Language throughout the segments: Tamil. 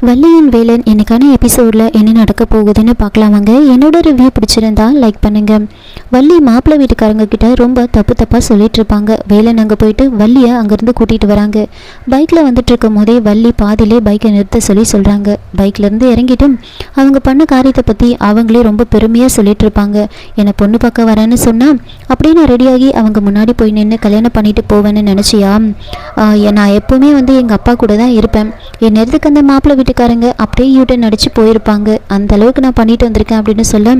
வள்ளியின் வேலன் இன்னைக்கான எபிசோடில் என்ன நடக்க போகுதுன்னு பார்க்கலாமாங்க. என்னோட ரிவ்யூ பிடிச்சிருந்தா லைக் பண்ணுங்க. வள்ளி மாப்பிள்ளை வீட்டுக்காரங்க கிட்ட ரொம்ப தப்பாக சொல்லிட்டு இருப்பாங்க. வேலன் அங்கே போயிட்டு வள்ளியை அங்கேருந்து கூட்டிகிட்டு வராங்க. பைக்கில் வந்துட்டு இருக்கும் போதே வள்ளி பாதியிலே பைக்கை நிறுத்த சொல்கிறாங்க. பைக்லேருந்து இறங்கிட்டு அவங்க பண்ண காரியத்தை பற்றி அவங்களே ரொம்ப பெருமையாக சொல்லிட்டு இருப்பாங்க. என்னை பொண்ணு பார்க்க வரேன்னு சொன்னால் அப்படியே நான் ரெடியாகி அவங்க முன்னாடி போய் நின்று கல்யாணம் பண்ணிட்டு போவேன்னு நினச்சியா? நான் எப்போவுமே எங்கள் அப்பா கூட தான் இருப்பேன். என் நேரத்துக்கு அந்த மாப்பிள்ளை வீட்டுக்காரங்க அப்படியே யூட்டன் அடித்து போயிருப்பாங்க. அந்த அளவுக்கு நான் பண்ணிட்டு வந்திருக்கேன் அப்படின்னு சொல்ல,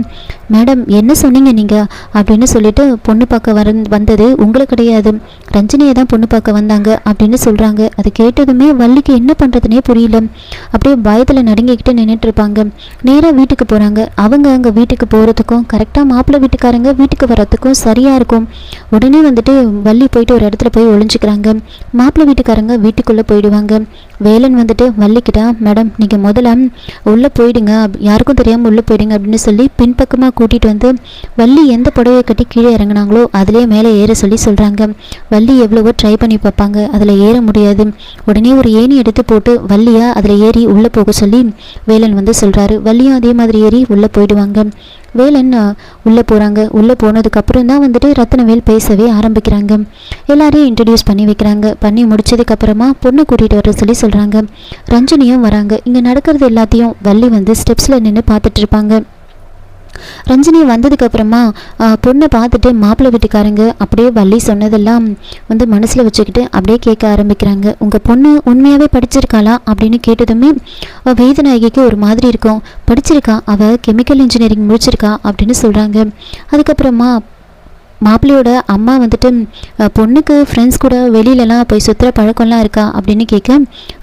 மேடம் என்ன சொன்னீங்க நீங்கள் அப்படின்னு சொல்லிட்டு, பொண்ணு பார்க்க வந்தது உங்களை கிடையாது, ரஞ்சினியை தான் பொண்ணு பார்க்க வந்தாங்க அப்படின்னு சொல்கிறாங்க. அது கேட்டதுமே வள்ளிக்கு என்ன பண்ணுறதுனே புரியல. அப்படியே பயத்தில் நடுங்கிக்கிட்டு நின்றுட்டு இருப்பாங்க. நேராக வீட்டுக்கு போகிறாங்க. அவங்க அங்கே வீட்டுக்கு போகிறதுக்கும் கரெக்டாக மாப்பிள்ளை வீட்டுக்காரங்க வீட்டுக்கு வர்றதுக்கும் சரியாக இருக்கும். உடனே வள்ளி போயிட்டு ஒரு இடத்துல போய் ஒளிஞ்சிக்கிறாங்க. மாப்பிள்ளை வீட்டுக்காரங்க வீட்டுக்குள்ளே போயிடுவாங்க. வேலன் வள்ளிக்கிட்ட, மேடம் நீங்கள் முதல்ல உள்ளே போயிடுங்க, யாருக்கும் தெரியாமல் உள்ளே போயிடுங்க அப்படின்னு சொல்லி பின்பக்கமாக கூட்டிகிட்டு வள்ளி எந்த புடவையை கட்டி கீழே இறங்கினாங்களோ அதிலே மேலே ஏற சொல்கிறாங்க. வள்ளி எவ்வளவோ ட்ரை பண்ணி பார்ப்பாங்க, அதில் ஏற முடியாது. உடனே ஒரு ஏணி எடுத்து போட்டு வள்ளியை அதில் ஏறி உள்ளே போக சொல்லி வேலன் சொல்கிறாரு. வள்ளியும் அதே மாதிரி ஏறி உள்ளே போயிடுவாங்க. வேலன் உள்ளே போகிறாங்க. உள்ளே போனதுக்கப்புறம் தான் ரத்னவேல் பேசவே ஆரம்பிக்கிறாங்க. எல்லாரையும் இன்ட்ரடியூஸ் பண்ணி வைக்கிறாங்க. பண்ணி முடிச்சதுக்கப்புறமா பொண்ணை கூட்டிகிட்டு வர சொல்கிறாங்க. ரஞ்சினியும் வராங்க. இங்கே நடக்கிறது எல்லாத்தையும் வள்ளி ஸ்டெப்ஸில் நின்று பார்த்துட்ருப்பாங்க. ரஞ்சினி வந்ததுக்கப்புறமா பொண்ணை பார்த்துட்டு மாப்பிள்ளை வீட்டுக்காரங்க அப்படியே வள்ளி சொன்னதெல்லாம் மனசில் வச்சுக்கிட்டு அப்படியே கேட்க ஆரம்பிக்கிறாங்க. உங்கள் பொண்ணு உண்மையாகவே படிச்சிருக்காளா அப்படின்னு கேட்டதுமே வேதநாயகிக்கு ஒரு மாதிரி இருக்கும். படிச்சிருக்கா, அவள் கெமிக்கல் இன்ஜினியரிங் முடிச்சிருக்கா அப்படின்னு சொல்கிறாங்க. அதுக்கப்புறமா மாப்பிள்ளையோட அம்மா பொண்ணுக்கு ஃப்ரெண்ட்ஸ் கூட வெளியிலலாம் போய் சுற்றுற பழக்கம்லாம் இருக்கா அப்படின்னு கேட்க,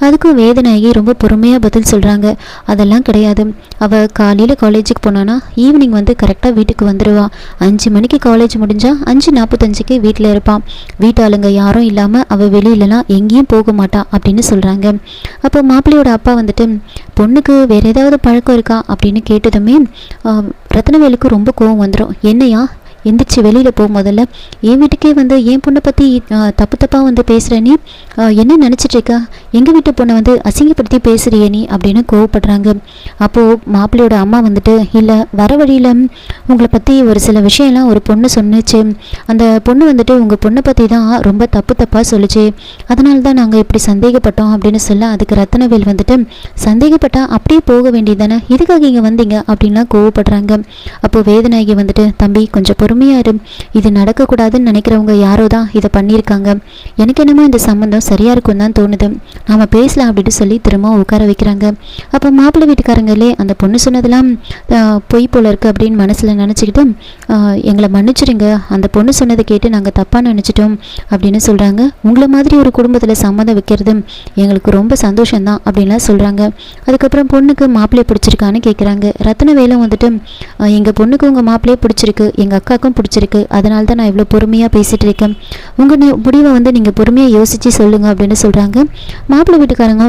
அதுக்கும் வேதநாயகி ரொம்ப பொறுமையாக பதில் சொல்கிறாங்க. அதெல்லாம் கிடையாது, அவள் காலையில் காலேஜுக்கு போனான்னா ஈவினிங் கரெக்டாக வீட்டுக்கு வந்துடுவாள். 5 மணிக்கு காலேஜ் முடிஞ்சால் 5:45க்கு வீட்டில் இருப்பான். வீட்டாளுங்க யாரும் இல்லாமல் அவள் வெளியிலலாம் எங்கேயும் போக மாட்டான் அப்படின்னு சொல்கிறாங்க. அப்போ மாப்பிள்ளையோட அப்பா பொண்ணுக்கு வேறு ஏதாவது பழக்கம் இருக்கா அப்படின்னு கேட்டதுமே ரத்னவேலுக்கு ரொம்ப கோவம் வந்துடும். என்னையா எந்திரிச்சு வெளியில் போகும்போதில்ல என் வீட்டுக்கே என் பொண்ணை பற்றி தப்பாக பேசுகிற நீ என்ன நினச்சிட்ருக்கா? எங்கள் வீட்டு பொண்ணை அசிங்கப்படுத்தி பேசுகிறிய நீ அப்படின்னு கோவப்படுறாங்க. அப்போது மாப்பிள்ளையோட அம்மா இல்லை, வர வழியில் உங்களை பற்றி ஒரு சில விஷயம்லாம் ஒரு பொண்ணு சொன்னிச்சு. அந்த பொண்ணு உங்கள் பொண்ணை பற்றி தான் ரொம்ப தப்பாக சொல்லிச்சு. அதனால தான் நாங்கள் இப்படி சந்தேகப்பட்டோம் அப்படின்னு சொல்ல, அதுக்கு ரத்னவேல் சந்தேகப்பட்டால் அப்படியே போக வேண்டியது தானே, இதுக்காக இங்கே வந்தீங்க அப்படின்லாம் கோவப்படுறாங்க. அப்போது வேதநாயகி தம்பி கொஞ்சம் பொறுமையாரு, இது நடக்கக்கூடாதுன்னு நினைக்கிறவங்க யாரோ தான் இதை பண்ணியிருக்காங்க. எனக்கு என்னமோ இந்த சம்மந்தம் சரியாக இருக்கும் தான் தோணுது, நாம் பேசலாம் அப்படின்னு சொல்லி திரும்ப உட்கார வைக்கிறாங்க. அப்போ மாப்பிள்ளை வீட்டுக்காரங்களே அந்த பொண்ணு சொன்னதெல்லாம் பொய் போல இருக்குது அப்படின்னு மனசில் நினச்சிக்கிட்டு, எங்களை மன்னிச்சிடுங்க, அந்த பொண்ணு சொன்னதை கேட்டு நாங்கள் தப்பாக நினச்சிட்டோம் அப்படின்னு சொல்கிறாங்க. உங்களை மாதிரி ஒரு குடும்பத்தில் சம்மதம் வைக்கிறது எங்களுக்கு ரொம்ப சந்தோஷம்தான் அப்படின்லாம் சொல்கிறாங்க. அதுக்கப்புறம் பொண்ணுக்கு மாப்பிள்ளையை பிடிச்சிருக்கான்னு கேட்குறாங்க. ரத்னவேலும் எங்கள் பொண்ணுக்கு உங்கள் மாப்பிள்ளையே பிடிச்சிருக்கு, எங்கள் அக்காவுக்கும் பிடிச்சிருக்கு, அதனால தான் நான் இவ்வளோ பொறுமையாக பேசிகிட்டு இருக்கேன். உங்கள் முடிவை நீங்கள் பொறுமையாக யோசித்து சொல்லுங்கள் அப்படின்னு சொல்கிறாங்க. மாப்பிள்ளை வீட்டுக்காரங்க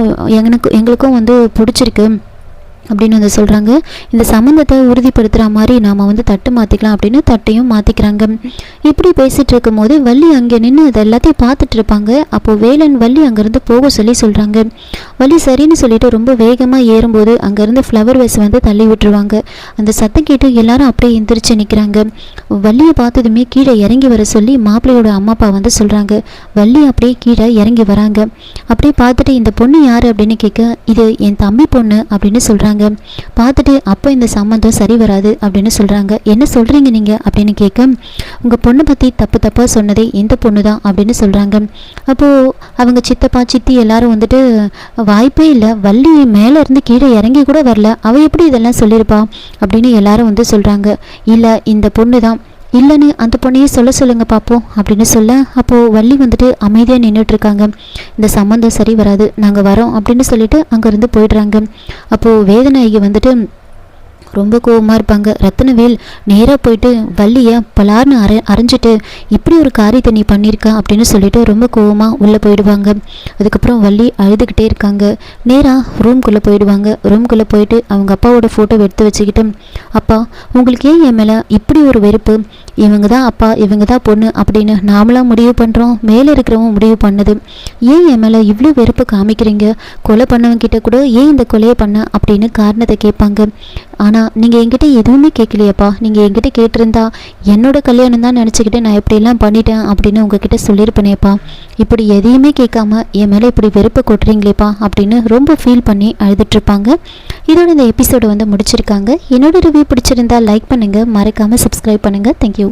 எங்களுக்கும் பிடிச்சிருக்கு அப்படின்னு சொல்கிறாங்க. இந்த சம்மந்தத்தை உறுதிப்படுத்துகிற மாதிரி நாம் தட்டு மாற்றிக்கலாம் அப்படின்னு தட்டையும் மாற்றிக்கிறாங்க. இப்படி பேசிகிட்டு இருக்கும் போது வள்ளி அங்கே நின்று அதை எல்லாத்தையும் பார்த்துட்டு இருப்பாங்க. அப்போது வேலன் வள்ளி அங்கேருந்து போக சொல்கிறாங்க. வள்ளி சரின்னு சொல்லிட்டு ரொம்ப வேகமாக ஏறும்போது அங்கேருந்து ஃப்ளவர் வேஸ் தள்ளி விட்டுருவாங்க. அந்த சத்தம் கேட்டு எல்லாரும் அப்படியே எந்திரிச்சு நிற்கிறாங்க. வள்ளியை பார்த்ததுமே கீழே இறங்கி வர சொல்லி மாப்பிள்ளையோட அம்மா அப்பா சொல்கிறாங்க. வள்ளி அப்படியே கீழே இறங்கி வராங்க. அப்படியே பார்த்துட்டு இந்த பொண்ணு யார் அப்படின்னு கேட்க, இது என் தம்பி பொண்ணு அப்படின்னு சொல்கிறாங்க. பார்த்துட்டு அப்போ இந்த சம்மந்தம் சரி வராது அப்படின்னு சொல்கிறாங்க. என்ன சொல்கிறீங்க நீங்கள் அப்படின்னு கேட்க, உங்கள் பொண்ணை பற்றி தப்பாக சொன்னதே எந்த பொண்ணு தான் அப்படின்னு சொல்கிறாங்க. அப்போது அவங்க சித்தப்பா சித்தி எல்லாரும் வாய்ப்பே இல்லை, வள்ளி மேலே இருந்து கீழே இறங்கி கூட வரல, அவள் எப்படி இதெல்லாம் சொல்லியிருப்பா அப்படின்னு எல்லாரும் சொல்கிறாங்க. இல்லை இந்த பொண்ணு தான், இல்லைன்னு அந்த பொண்ணையே சொல்லுங்க பார்ப்போம் அப்படின்னு சொல்ல, அப்போது வள்ளி அமைதியாக நின்றுட்டுருக்காங்க. இந்த சம்மந்தம் சரி வராது, நாங்கள் வரோம் அப்படின்னு சொல்லிட்டு அங்கேருந்து போயிடுறாங்க. அப்போது வேதநாயகி ரொம்ப கோவமாக இருப்பாங்க. ரத்னவேல் நேராக போயிட்டு வள்ளியை பலார்னு அரைஞ்சிட்டு இப்படி ஒரு காரியத்தை நீ பண்ணியிருக்க அப்படின்னு சொல்லிட்டு ரொம்ப கோவமாக உள்ளே போயிடுவாங்க. அதுக்கப்புறம் வள்ளி அழுதுகிட்டே இருக்காங்க. நேராக ரூம்குள்ளே போயிடுவாங்க. ரூம்குள்ளே போயிட்டு அவங்க அப்பாவோட ஃபோட்டோ எடுத்து வச்சுக்கிட்டு, அப்பா உங்களுக்கு ஏன் என் மேலே இப்படி ஒரு வெறுப்பு? இவங்க தான் அப்பா, இவங்க தான் பொண்ணு அப்படின்னு நாமளாம் முடிவு பண்ணுறோம், மேலே இருக்கிறவங்க முடிவு பண்ணது. ஏன் என் மேலே இவ்வளோ வெறுப்பு காமிக்கிறீங்க? கொலை பண்ணவங்கிட்ட கூட ஏன் இந்த கொலையை பண்ண அப்படின்னு காரணத்தை கேட்பாங்க. ஆனால் நீங்கள் என்கிட்ட எதுவுமே கேட்கலையப்பா. நீங்கள் என்கிட்ட கேட்டிருந்தா என்னோட கல்யாணம் தான் நினச்சிக்கிட்டு நான் இப்படியெல்லாம் பண்ணிட்டேன் அப்படின்னு உங்ககிட்ட சொல்லியிருப்பேனேப்பா. இப்படி எதையுமே கேட்காம என் மேலே இப்படி வெறுப்பை கொட்டுறீங்களேப்பா அப்படின்னு ரொம்ப ஃபீல் பண்ணி அழுதுட்ருப்பாங்க. இதோட இந்த எபிசோடை முடிச்சிருக்காங்க. என்னோட ரிவ்யூ பிடிச்சிருந்தா லைக் பண்ணுங்கள், மறக்காமல் சப்ஸ்கிரைப் பண்ணுங்கள். தேங்க்யூ.